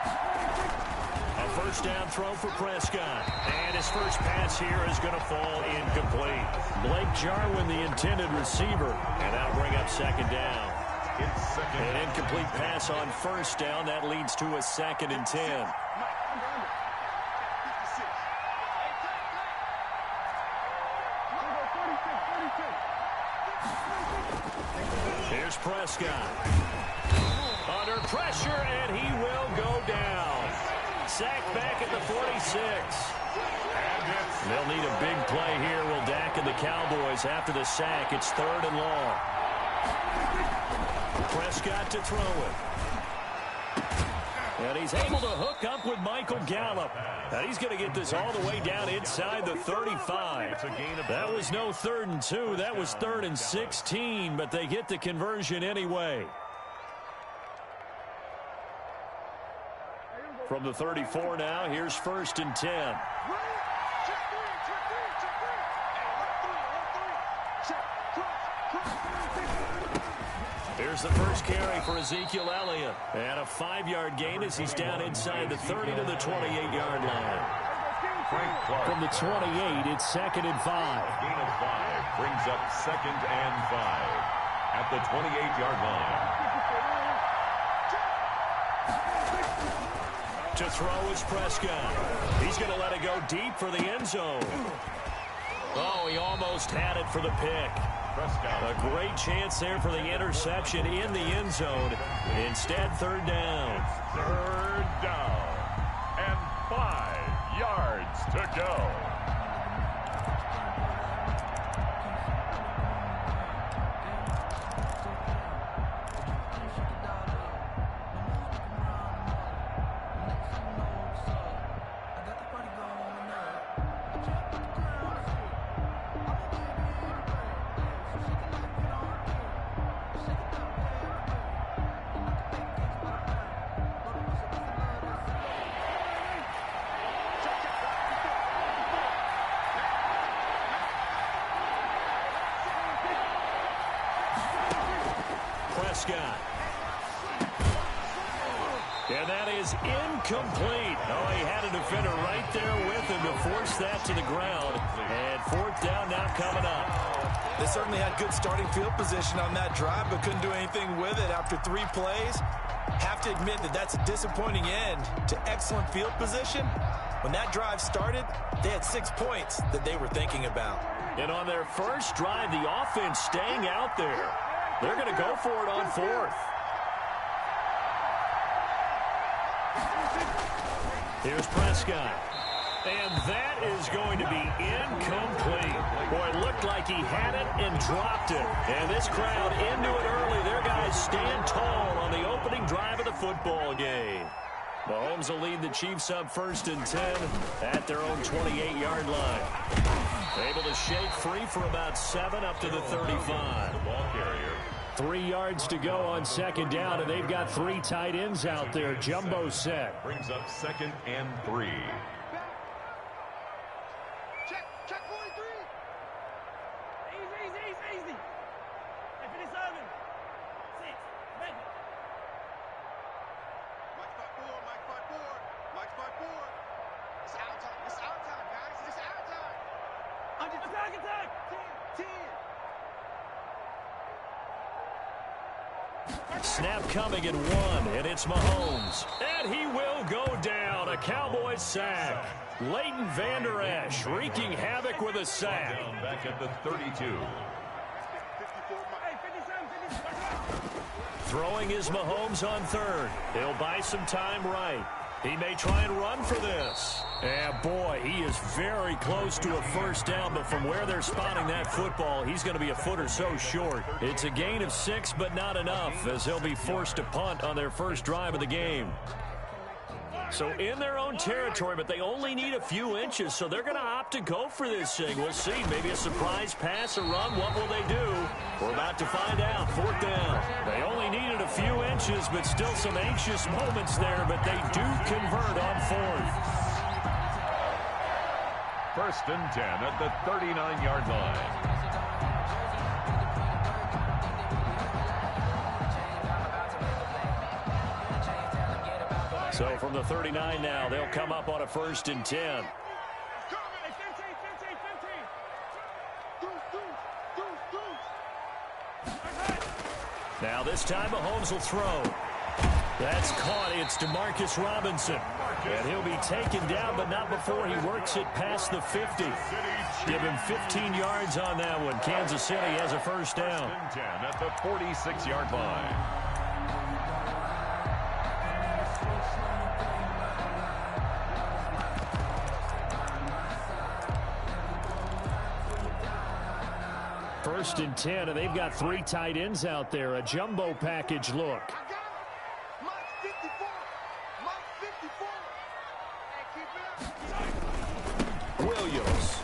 A first down throw for Prescott. And his first pass here is going to fall incomplete. Blake Jarwin, the intended receiver. And that'll bring up second down. An incomplete pass on first down. That leads to a 2nd and 10. Here's Prescott. Under pressure, and he will go down. Sacked back at the 46. They'll need a big play here. Will Dak and the Cowboys after the sack. It's 3rd and long. Prescott to throw it. And he's able to hook up with Michael Gallup. And he's going to get this all the way down inside the 35. That was no 3rd and 2. That was 3rd and 16. But they get the conversion anyway. From the 34 now, here's 1st and 10. Here's the first carry for Ezekiel Elliott. And a 5-yard gain as he's down inside the 30 to the 28-yard line. From the 28, it's 2nd and 5. Gain of 5 brings up 2nd and 5 at the 28-yard line. To throw is Prescott. He's going to let it go deep for the end zone. Oh, he almost had it for the pick. A great chance there for the interception in the end zone. Instead, 3rd down. 3rd down. And 5 yards to go. Prescott. And that is incomplete. Oh, he had a defender right there with him to force that to the ground. And 4th down now coming up. They certainly had good starting field position on that drive, but couldn't do anything with it after 3 plays. Have to admit that that's a disappointing end to excellent field position. When that drive started, they had 6 points that they were thinking about. And on their first drive, the offense staying out there. They're going to go for it on 4th. Here's Prescott. And that is going to be incomplete. Boy, it looked like he had it and dropped it. And this crowd into it early. Their guys stand tall on the opening drive of the football game. Mahomes will lead the Chiefs up 1st and 10 at their own 28-yard line. Able to shake free for about 7 up to the 35. The ball carrier. 3 yards to go on 2nd down, and they've got 3 tight ends out there. Jumbo set. Brings up 2nd and 3. Check 43. Easy. Hey, finish 7. 6. Make it. Mike's my board. It's our time, guys. It's our time. Attack. 10. Snap coming in 1, and it's Mahomes. And he will go down. A Cowboys sack. Leighton Vander Esch wreaking havoc with a sack. Down back at the 32. Throwing is Mahomes on 3rd. He'll buy some time right. He may try and run for this. And boy, he is very close to a 1st down, but from where they're spotting that football, he's going to be a foot or so short. It's a gain of 6, but not enough, as they'll be forced to punt on their first drive of the game. So in their own territory, but they only need a few inches, so they're going to opt to go for this thing. We'll see. Maybe a surprise pass or run. What will they do? We're about to find out. 4th down. They only needed a few inches, but still some anxious moments there, but they do convert on 4th. 1st and 10 at the 39-yard line. So from the 39 now, they'll come up on a 1st and 10. Now this time Mahomes will throw. That's caught. It's Demarcus Robinson. And he'll be taken down, but not before he works it past the 50. Give him 15 yards on that one. Kansas City has a 1st down. 10 at the 46-yard line. First and 10, and they've got 3 tight ends out there. A jumbo package look. Williams.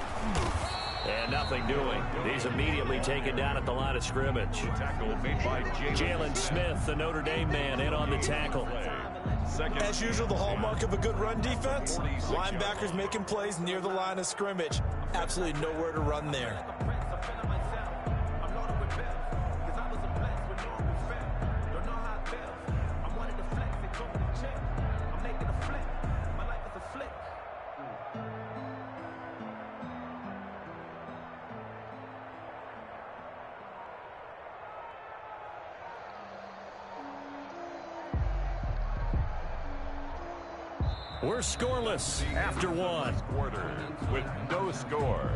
And nothing doing. He's immediately taken down at the line of scrimmage. Tackle made by Jalen Smith, the Notre Dame man, in on the tackle. As usual, the hallmark of a good run defense, linebackers making plays near the line of scrimmage. Absolutely nowhere to run there. We're scoreless after 1. Quarter with no score.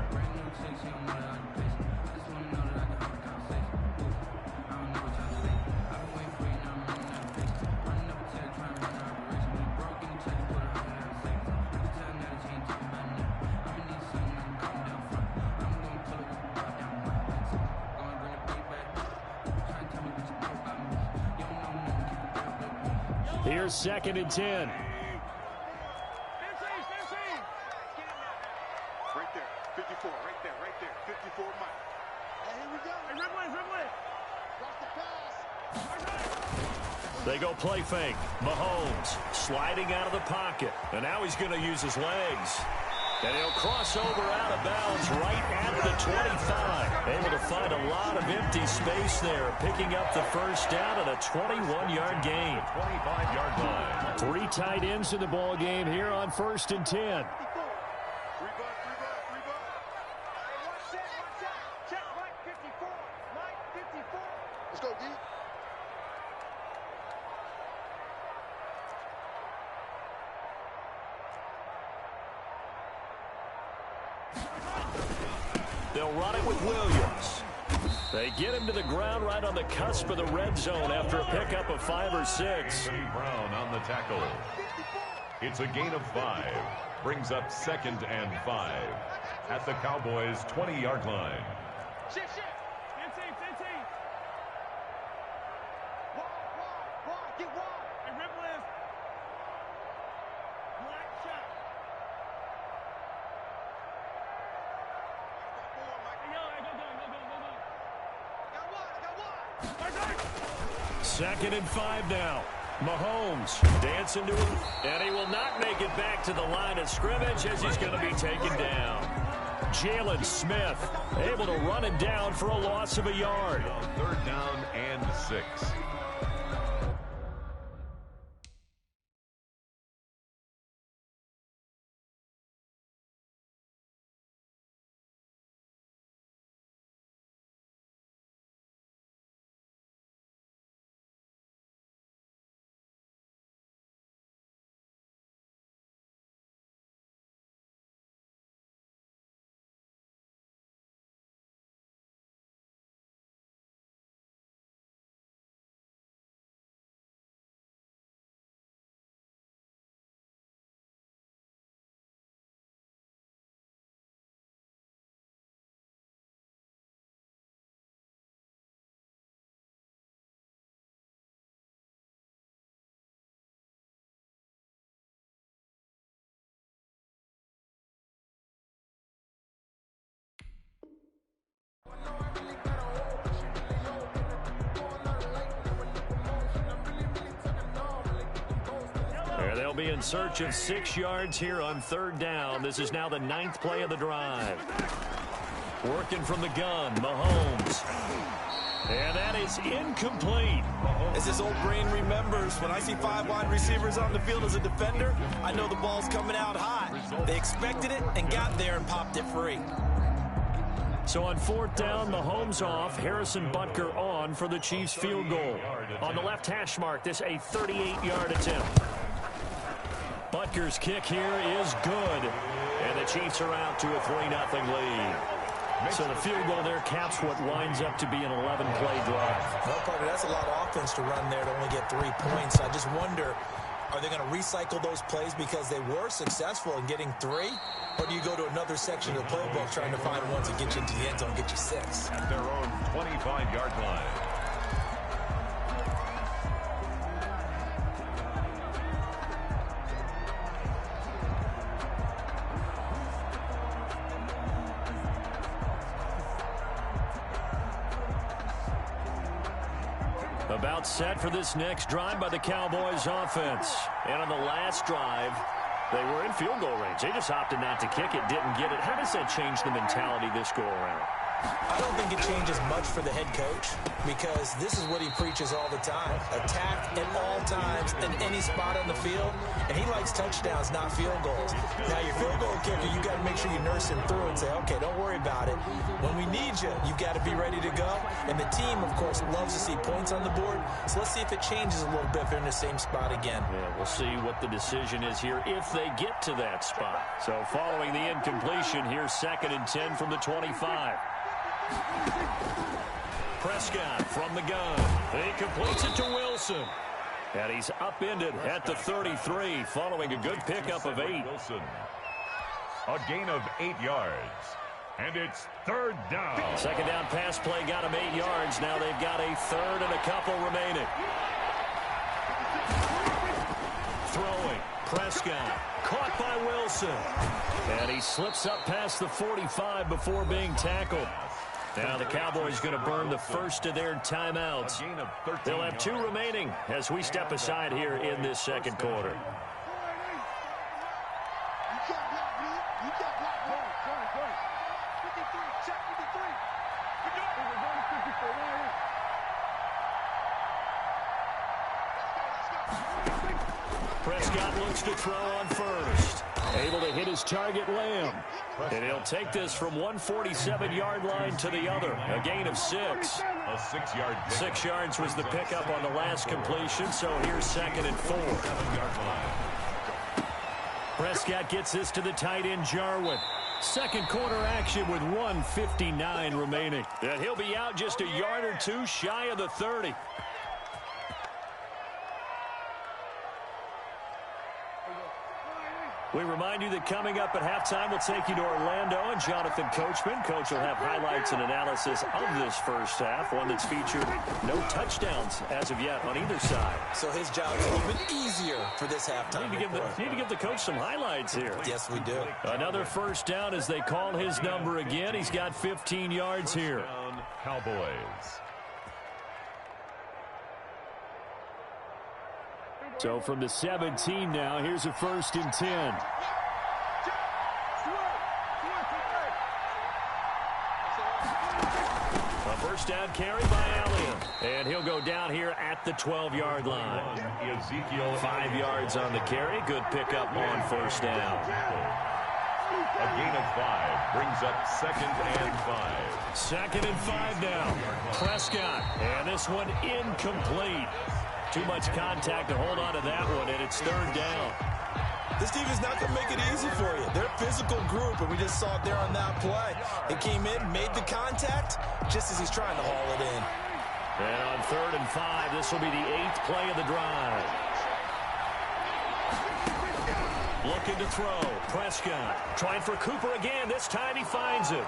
Here's 2nd and 10. They go play fake. Mahomes sliding out of the pocket. And now he's going to use his legs. And he'll cross over out of bounds right at the 25. Able to find a lot of empty space there. Picking up the 1st down at a 21-yard gain. 25-yard line. 3 tight ends in the ball game here on 1st and 10. Let's go, D. They'll run it with Williams. They get him to the ground right on the cusp of the red zone after a pickup of 5 or 6. Brown on the tackle. It's a gain of 5. Brings up 2nd and 5 at the Cowboys' 20-yard line. Shift. Wide. Get wide. Hey, rip lift. Black shot. Second and 5 now. Mahomes dancing to him, and he will not make it back to the line of scrimmage as he's going to be taken down. Jalen Smith able to run it down for a loss of a yard. 3rd down and 6. They'll be in search of 6 yards here on 3rd down. This is now the 9th play of the drive. Working from the gun, Mahomes. And that is incomplete. As his old brain remembers, when I see 5 wide receivers on the field as a defender, I know the ball's coming out high. They expected it and got there and popped it free. So on 4th down, Mahomes off, Harrison Butker on for the Chiefs field goal. On the left hash mark, this a 38-yard attempt. Butker's kick here is good. And the Chiefs are out to a 3-0 lead. So the field goal there caps what winds up to be an 11-play drive. Well, partner, that's a lot of offense to run there to only get 3 points. I just wonder, are they going to recycle those plays because they were successful in getting 3? Or do you go to another section of the playbook trying to find ones that get you into the end zone, get you 6? At their own 25-yard line. About set for this next drive by the Cowboys offense. And on the last drive, they were in field goal range. They just opted not to kick it, didn't get it. How does that change the mentality this go around? I don't think it changes much for the head coach because this is what he preaches all the time. Attack at all times in any spot on the field, and he likes touchdowns, not field goals. Now, your field goal kicker, you got to make sure you nurse him through and say, okay, don't worry about it. When we need you, you've got to be ready to go. And the team, of course, loves to see points on the board. So let's see if it changes a little bit if they're in the same spot again. Yeah, we'll see what the decision is here if they get to that spot. So following the incompletion, here's 2nd and 10 from the 25. Prescott from the gun. He completes it to Wilson. And he's upended at the 33 following a good pickup of 8. Wilson. A gain of 8 yards. And it's 3rd down. 2nd down pass play got him 8 yards. Now they've got a 3rd and a couple remaining. Throwing. Prescott. Caught by Wilson. And he slips up past the 45 before being tackled. Now the Cowboys going to burn the first of their timeouts. They'll have 2 remaining as we step aside here in this 2nd quarter. Prescott looks to throw on first. Able to hit his target, Lamb. And he'll take this from 147-yard line to the other. A gain of 6. A 6-yard pick. 6 yards was the pickup on the last completion, so here's 2nd and 4. 7-yard line. Prescott gets this to the tight end, Jarwin. 2nd quarter action with 1:59 remaining. And he'll be out just a yard or 2 shy of the 30. We remind you that coming up at halftime, we'll take you to Orlando and Jonathan Coachman. Coach will have highlights and analysis of this first half, one that's featured no touchdowns as of yet on either side. So his job is a little bit easier for this halftime. Need to give the coach some highlights here. Yes, we do. Another first down as they call his number again. He's got 15 yards here. Cowboys. So from the 17 now, here's a 1st and 10. A first down carry by Elliott. And he'll go down here at the 12-yard line. Ezekiel. 5 yards on the carry. Good pickup on 1st down. A gain of 5 brings up 2nd and 5. 2nd and 5 now. Prescott. And this one incomplete. Too much contact to hold on to that one, and it's 3rd down. This team is not going to make it easy for you. They're a physical group, and we just saw it there on that play. It came in, made the contact, just as he's trying to haul it in. And on 3rd and 5, this will be the 8th play of the drive. Looking to throw. Prescott trying for Cooper again. This time he finds it.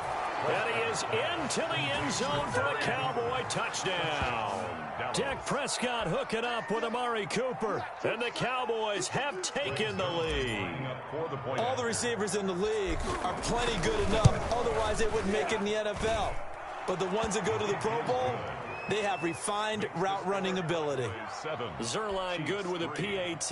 And he is into the end zone for a Cowboy touchdown. Dak Prescott hooking up with Amari Cooper. And the Cowboys have taken the lead. All the receivers in the league are plenty good enough. Otherwise, they wouldn't make it in the NFL. But the ones that go to the Pro Bowl, they have refined route running ability. Zerline good with a PAT.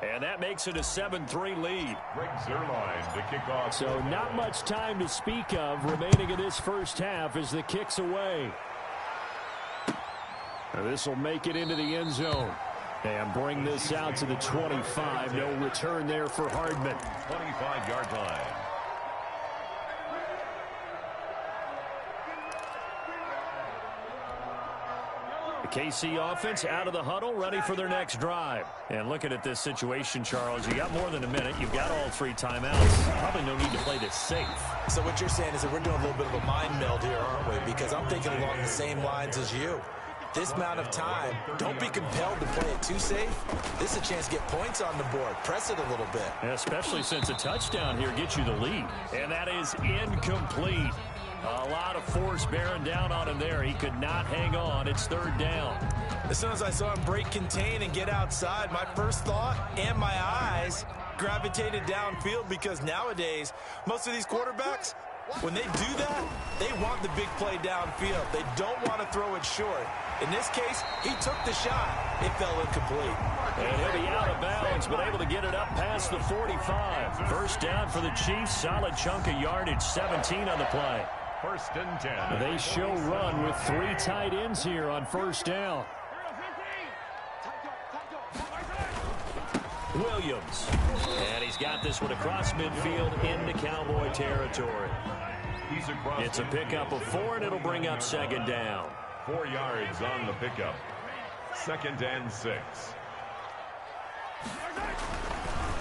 And that makes it a 7-3 lead. Greg Zerline to kick off. So not much time to speak of remaining in this first half as the kick's away. This will make it into the end zone. And bring this out to the 25. No return there for Hardman. 25-yard line. The KC offense out of the huddle, ready for their next drive. And looking at this situation, Charles, you got more than a minute. You've got all 3 timeouts. Probably no need to play this safe. So what you're saying is that we're doing a little bit of a mind meld here, aren't we? Because I'm thinking along the same lines as you. This amount of time, don't be compelled to play it too safe. This is a chance to get points on the board. Press it a little bit. Especially since a touchdown here gets you the lead. And that is incomplete. A lot of force bearing down on him there. He could not hang on. It's 3rd down. As soon as I saw him break contain and get outside, my first thought and my eyes gravitated downfield, because nowadays, most of these quarterbacks, when they do that, they want the big play downfield. They don't want to throw it short. In this case, he took the shot. It fell incomplete. And he'll be out of bounds, but able to get it up past the 45. 1st down for the Chiefs. Solid chunk of yardage. 17 on the play. 1st and 10. They show run with 3 tight ends here on 1st down. Williams. And he's got this one across midfield into Cowboy territory. It's a pickup of 4, and it'll bring up 2nd down. 4 yards on the pickup. 2nd and 6.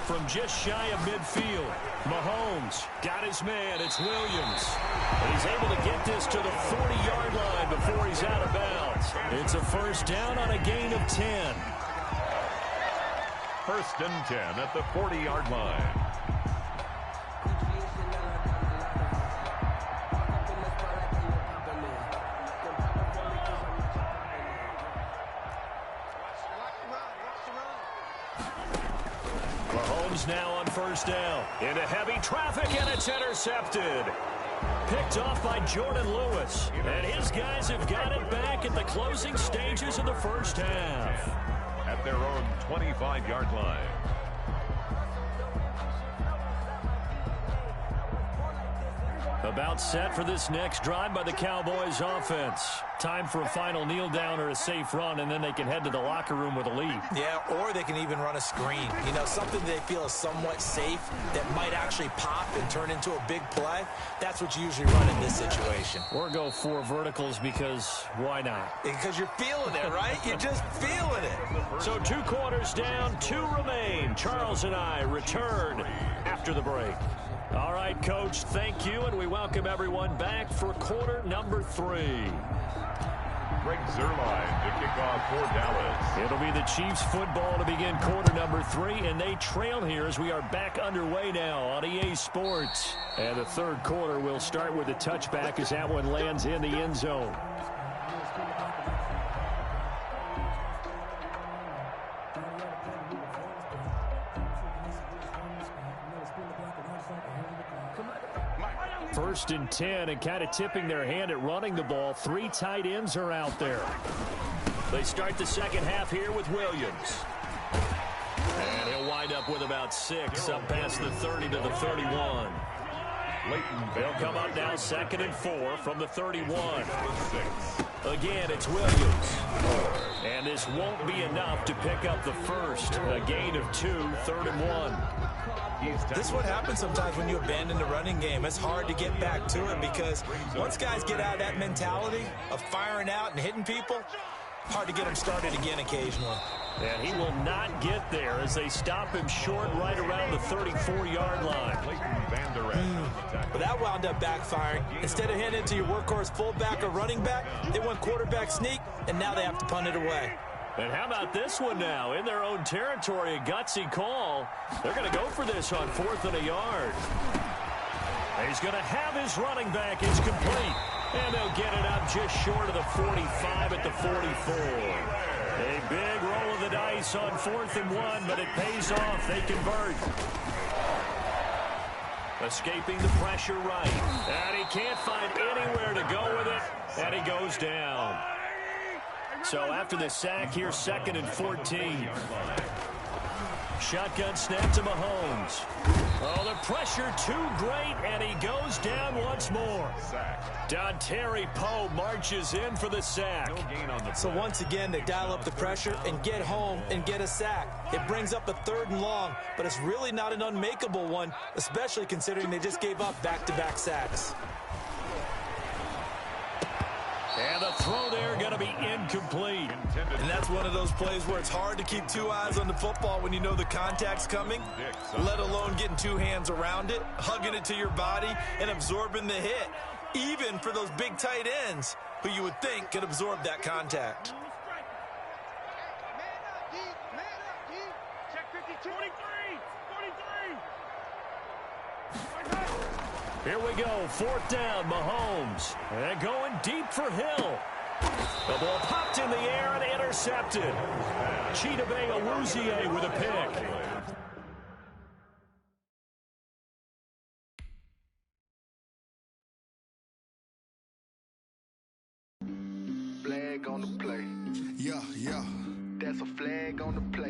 From just shy of midfield, Mahomes got his man. It's Williams. And he's able to get this to the 40-yard line before he's out of bounds. It's a 1st down on a gain of 10. 1st and 10 at the 40-yard line. Mahomes now on 1st down. Into heavy traffic, and it's intercepted. Picked off by Jordan Lewis. And his guys have got it back at the closing stages of the 1st half. At their own 25-yard line. About set for this next drive by the Cowboys offense. Time for a final kneel down or a safe run, and then they can head to the locker room with a lead. Yeah, or they can even run a screen. You know, something they feel is somewhat safe that might actually pop and turn into a big play. That's what you usually run in this situation. Or go 4 verticals, because why not? Because you're feeling it, right? You're just feeling it. So 2 quarters down, 2 remain. Charles and I return after the break. All right, Coach, thank you, and we welcome everyone back for quarter number 3. Greg Zuerlein to kick off for Dallas. It'll be the Chiefs football to begin quarter number 3, and they trail here as we are back underway now on EA Sports. And the 3rd quarter will start with a touchback as that one lands in the end zone. First and 10, and kind of tipping their hand at running the ball. 3 tight ends are out there. They start the 2nd half here with Williams. And he'll wind up with about 6 up past the 30 to the 31. They'll come up now 2nd and 4 from the 31. Again, it's Williams. And this won't be enough to pick up the first. A gain of 2, 3rd and 1. This is what happens sometimes when you abandon the running game. It's hard to get back to it, because once guys get out of that mentality of firing out and hitting people, hard to get them started again occasionally. And he will not get there as they stop him short right around the 34-yard line. But that wound up backfiring. Instead of handing it to your workhorse fullback or running back, they went quarterback sneak, and now they have to punt it away. And how about this one now? In their own territory, a gutsy call. They're going to go for this on 4th and a yard. He's going to have his running back. It's complete. And they'll get it up just short of the 45 at the 44. A big roll of the dice on 4th and 1, but it pays off. They convert. Escaping the pressure right. And he can't find anywhere to go with it. And he goes down. So after the sack here, 2nd and 14. Shotgun snap to Mahomes. Oh, the pressure too great, and he goes down once more. Sack. Dontari Poe marches in for the sack. No gain on the So play. once again, they dial up the pressure and get home and get a sack. It brings up a 3rd and long, but it's really not an unmakeable one, especially considering they just gave up back-to-back sacks. And the throw there going to be incomplete. And that's one of those plays where it's hard to keep 2 eyes on the football when you know the contact's coming, let alone getting 2 hands around it, hugging it to your body, and absorbing the hit, even for those big tight ends who you would think could absorb that contact. Man up, D. Check 52. 43. 43. Here we go, 4th down, Mahomes. And going deep for Hill. The ball popped in the air and intercepted. Chidobe Awuzie with a pick. Flag on the play. Yeah. That's a flag on the play.